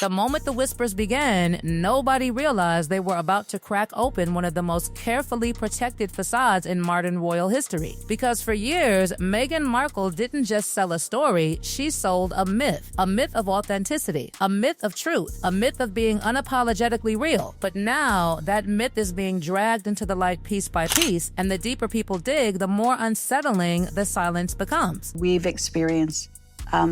The moment the whispers began, nobody realized they were about to crack open one of the most carefully protected facades in modern royal history. Because for years, Meghan Markle didn't just sell a story, she sold a myth of authenticity, a myth of truth, a myth of being unapologetically real. But now, that myth is being dragged into the light piece by piece, and the deeper people dig, the more unsettling the silence becomes. We've experienced,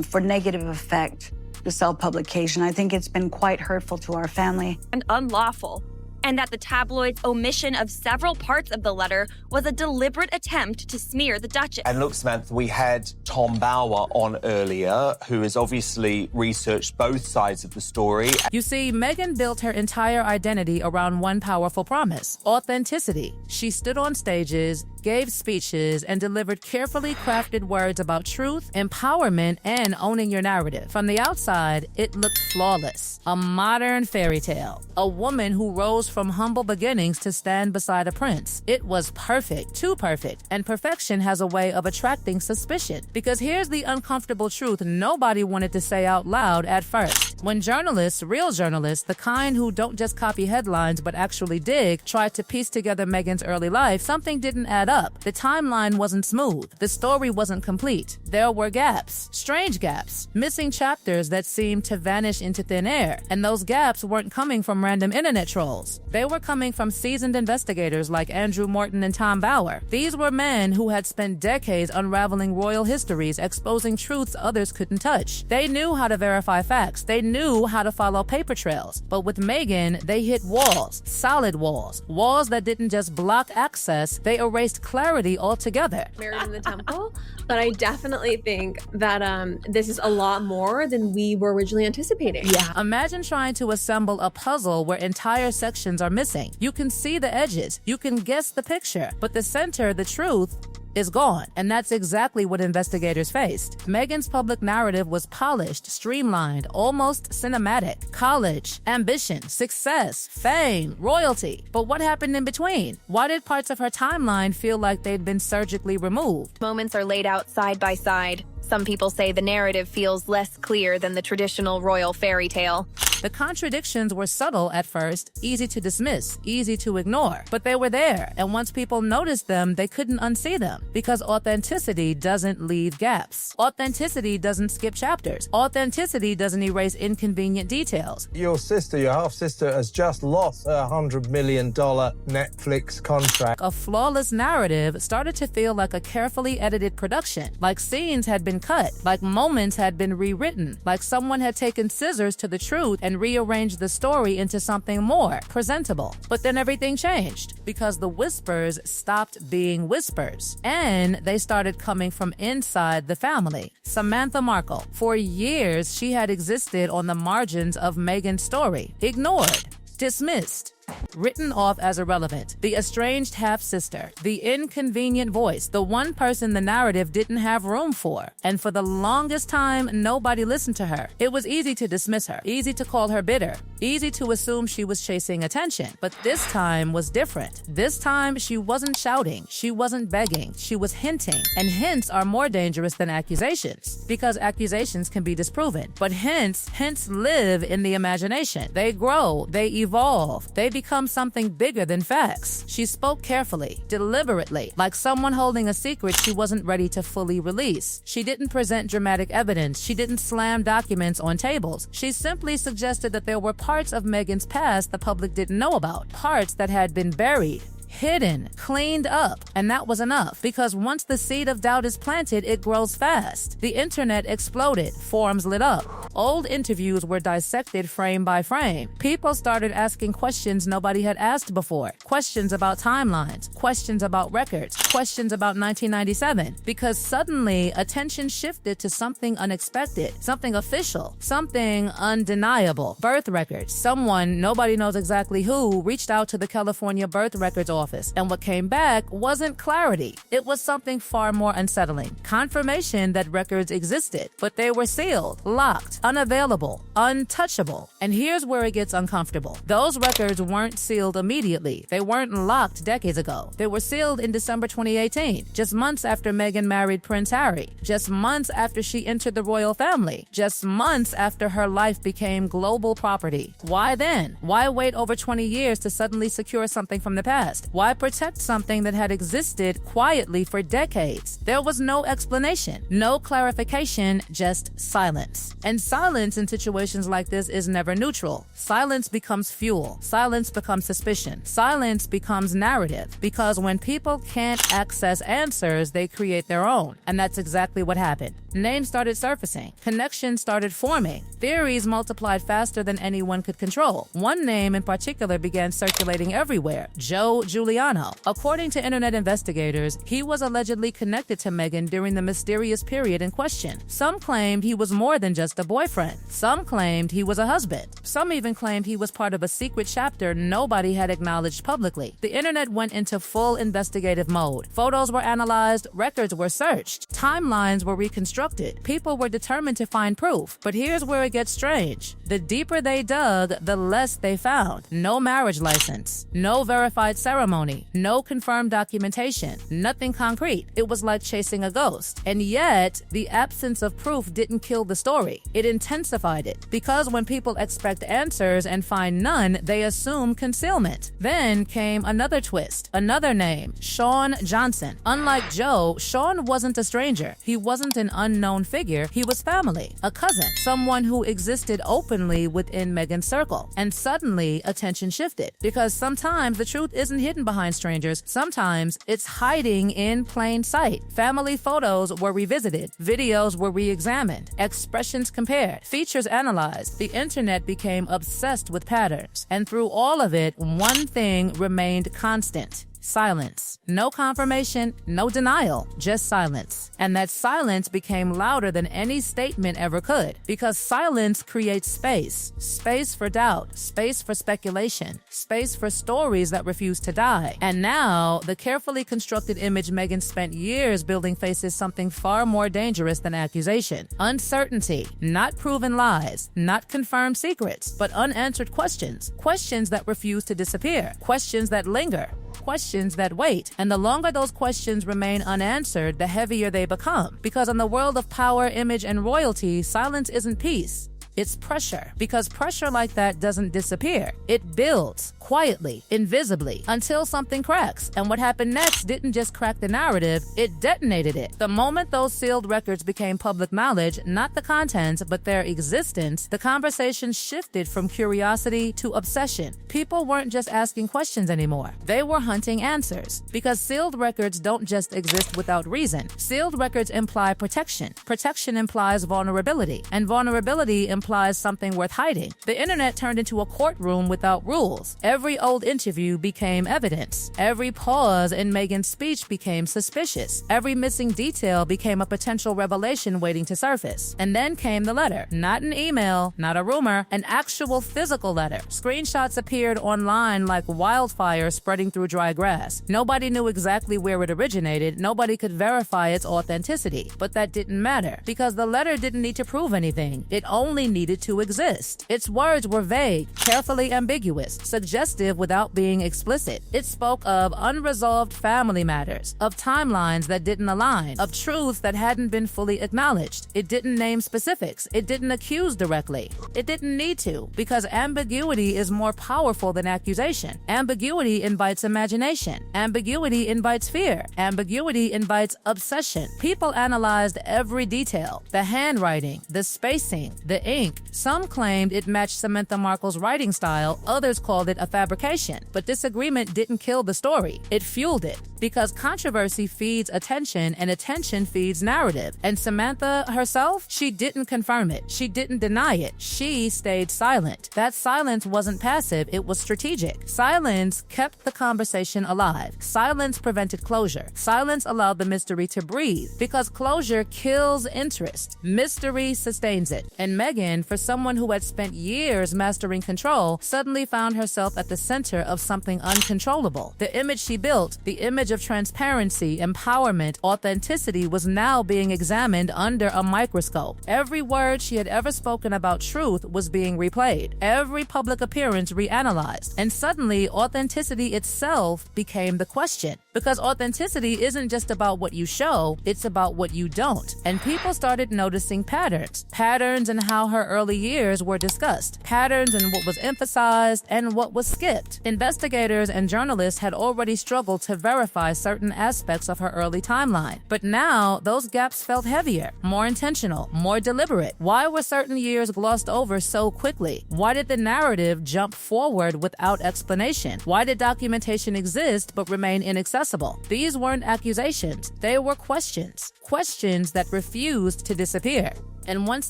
for negative effect, the self-publication. I think it's been quite hurtful to our family. And unlawful. And that the tabloid's omission of several parts of the letter was a deliberate attempt to smear the Duchess. And look, Samantha, we had Tom Bower on earlier, who has obviously researched both sides of the story. You see, Meghan built her entire identity around one powerful promise: authenticity. She stood on stages, gave speeches, and delivered carefully crafted words about truth, empowerment, and owning your narrative. From the outside, it looked flawless. A modern fairy tale. A woman who rose from humble beginnings to stand beside a prince. It was perfect, too perfect, and perfection has a way of attracting suspicion. Because here's the uncomfortable truth nobody wanted to say out loud at first. When journalists, real journalists, the kind who don't just copy headlines but actually dig, tried to piece together Meghan's early life, something didn't add up. The timeline wasn't smooth. The story wasn't complete. There were gaps, strange gaps, missing chapters that seemed to vanish into thin air. And those gaps weren't coming from random internet trolls. They were coming from seasoned investigators like Andrew Morton and Tom Bower. These were men who had spent decades unraveling royal histories, exposing truths others couldn't touch. They knew how to verify facts. They knew how to follow paper trails. But with Meghan, they hit walls, solid walls, walls that didn't just block access, they erased clarity altogether. Married in the temple, but I definitely think that this is a lot more than we were originally anticipating. Yeah. Imagine trying to assemble a puzzle where entire sections are missing. You can see the edges, you can guess the picture, but the center, the truth, is gone. And that's exactly what investigators faced. Meghan's public narrative was polished, streamlined, almost cinematic. College, ambition, success, fame, royalty. But what happened in between? Why did parts of her timeline feel like they'd been surgically removed? Moments are laid out side by side. Some people say the narrative feels less clear than the traditional royal fairy tale. The contradictions were subtle at first, easy to dismiss, easy to ignore, but they were there, and once people noticed them, they couldn't unsee them, because authenticity doesn't leave gaps. Authenticity doesn't skip chapters. Authenticity doesn't erase inconvenient details. Your sister, your half-sister, has just lost her $100 million Netflix contract. A flawless narrative started to feel like a carefully edited production, like scenes had been cut, like moments had been rewritten, like someone had taken scissors to the truth and rearranged the story into something more presentable. But then everything changed because the whispers stopped being whispers and they started coming from inside the family. Samantha Markle. For years, she had existed on the margins of Meghan's story, ignored, dismissed, written off as irrelevant. The estranged half-sister, the inconvenient voice, the one person the narrative didn't have room for. And for the longest time, nobody listened to her. It was easy to dismiss her, easy to call her bitter, easy to assume she was chasing attention. But this time was different. This time, she wasn't shouting, she wasn't begging, she was hinting. And hints are more dangerous than accusations, because accusations can be disproven. But hints live in the imagination. They grow, they evolve, they become something bigger than facts. She spoke carefully, deliberately, like someone holding a secret she wasn't ready to fully release. She didn't present dramatic evidence. She didn't slam documents on tables. She simply suggested that there were parts of Meghan's past the public didn't know about, parts that had been buried, hidden, cleaned up, and that was enough, because once the seed of doubt is planted, it grows fast. The internet exploded, forums lit up, old interviews were dissected frame by frame. People started asking questions nobody had asked before, questions about timelines, questions about records, questions about 1997, because suddenly attention shifted to something unexpected, something official, something undeniable. Birth records. Someone, nobody knows exactly who, reached out to the California birth records office, and what came back wasn't clarity. It was something far more unsettling. Confirmation that records existed, but they were sealed, locked, unavailable, untouchable. And here's where it gets uncomfortable. Those records weren't sealed immediately. They weren't locked decades ago. They were sealed in December 2018, just months after Meghan married Prince Harry, just months after she entered the royal family, just months after her life became global property. Why then? Why wait over 20 years to suddenly secure something from the past? Why protect something that had existed quietly for decades? There was no explanation, no clarification, just silence. And silence in situations like this is never neutral. Silence becomes fuel. Silence becomes suspicion. Silence becomes narrative. Because when people can't access answers, they create their own. And that's exactly what happened. Names started surfacing. Connections started forming. Theories multiplied faster than anyone could control. One name in particular began circulating everywhere: Joe Giuliano. According to internet investigators, he was allegedly connected to Meghan during the mysterious period in question. Some claimed he was more than just a boyfriend. Some claimed he was a husband. Some even claimed he was part of a secret chapter nobody had acknowledged publicly. The internet went into full investigative mode. Photos were analyzed, records were searched, timelines were reconstructed. People were determined to find proof. But here's where it gets strange. The deeper they dug, the less they found. No marriage license, no verified ceremony, no confirmed documentation, nothing concrete. It was like chasing a ghost. And yet, the absence of proof didn't kill the story. It intensified it. Because when people expect answers and find none, they assume concealment. Then came another twist, another name, Sean Johnson. Unlike Joe, Sean wasn't a stranger. He wasn't an unknown figure. He was family, a cousin, someone who existed openly within Meghan's circle. And suddenly, attention shifted. Because sometimes the truth isn't hidden behind strangers. Sometimes it's hiding in plain sight. Family photos were revisited. Videos were re-examined. Expressions compared. Features analyzed. The internet became obsessed with patterns. And through all of it, one thing remained constant: silence. No confirmation, no denial, just silence. And that silence became louder than any statement ever could, because silence creates space. Space for doubt, space for speculation, space for stories that refuse to die. And now, the carefully constructed image Meghan spent years building faces something far more dangerous than accusation. Uncertainty, not proven lies, not confirmed secrets, but unanswered questions. Questions that refuse to disappear. Questions that linger. Questions that wait. And the longer those questions remain unanswered, the heavier they become. Because in the world of power, image, and royalty, silence isn't peace. It's pressure. Because pressure like that doesn't disappear. It builds quietly, invisibly, until something cracks. And what happened next didn't just crack the narrative, it detonated it. The moment those sealed records became public knowledge, not the contents, but their existence, the conversation shifted from curiosity to obsession. People weren't just asking questions anymore. They were hunting answers. Because sealed records don't just exist without reason. Sealed records imply protection. Protection implies vulnerability. And vulnerability implies something worth hiding. The internet turned into a courtroom without rules. Every old interview became evidence. Every pause in Meghan's speech became suspicious. Every missing detail became a potential revelation waiting to surface. And then came the letter. Not an email, not a rumor, an actual physical letter. Screenshots appeared online like wildfire spreading through dry grass. Nobody knew exactly where it originated. Nobody could verify its authenticity. But that didn't matter, because the letter didn't need to prove anything. It only needed to exist. Its words were vague, carefully ambiguous, suggestive without being explicit. It spoke of unresolved family matters, of timelines that didn't align, of truths that hadn't been fully acknowledged. It didn't name specifics. It didn't accuse directly. It didn't need to, because ambiguity is more powerful than accusation. Ambiguity invites imagination. Ambiguity invites fear. Ambiguity invites obsession. People analyzed every detail: the handwriting, the spacing, the ink. Some claimed it matched Samantha Markle's writing style. Others called it a fabrication. But disagreement didn't kill the story. It fueled it. Because controversy feeds attention, and attention feeds narrative. And Samantha herself, she didn't confirm it. She didn't deny it. She stayed silent. That silence wasn't passive, it was strategic. Silence kept the conversation alive. Silence prevented closure. Silence allowed the mystery to breathe. Because closure kills interest. Mystery sustains it. And Meghan, for someone who had spent years mastering control, suddenly found herself at the center of something uncontrollable. The image she built, the image image of transparency, empowerment, authenticity was now being examined under a microscope. Every word she had ever spoken about truth was being replayed, every public appearance reanalyzed, and suddenly authenticity itself became the question. Because authenticity isn't just about what you show, it's about what you don't. And people started noticing patterns in how her early years were discussed, patterns in what was emphasized and what was skipped. Investigators and journalists had already struggled to verify certain aspects of her early timeline, but now those gaps felt heavier, more intentional, more deliberate. Why were certain years glossed over so quickly? Why did the narrative jump forward without explanation? Why did documentation exist but remain inaccessible? These weren't accusations, they were questions. Questions that refused to disappear. And once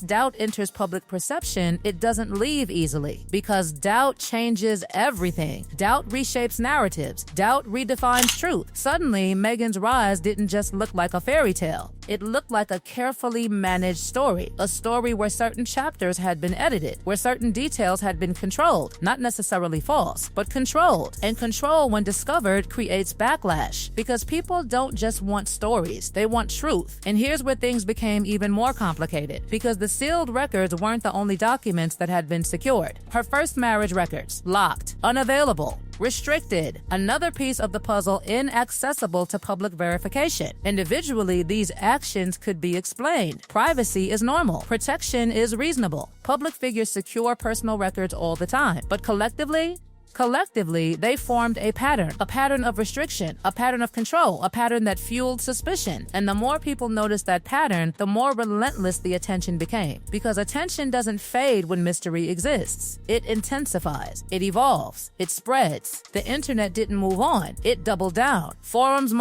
doubt enters public perception, it doesn't leave easily, because doubt changes everything. Doubt reshapes narratives. Doubt redefines truth. Suddenly, Meghan's rise didn't just look like a fairy tale. It looked like a carefully managed story, a story where certain chapters had been edited, where certain details had been controlled, not necessarily false, but controlled. And control, when discovered, creates backlash, because people don't just want stories, they want truth. And here's where things became even more complicated, because the sealed records weren't the only documents that had been secured. Her first marriage records, locked, unavailable, restricted. Another piece of the puzzle, inaccessible to public verification. Individually, these actions could be explained. Privacy is normal. Protection is reasonable. Public figures secure personal records all the time. But collectively, they formed a pattern of restriction, a pattern of control, a pattern that fueled suspicion. And the more people noticed that pattern, the more relentless the attention became. Because attention doesn't fade when mystery exists. It intensifies, it evolves, it spreads. The internet didn't move on, it doubled down. Forums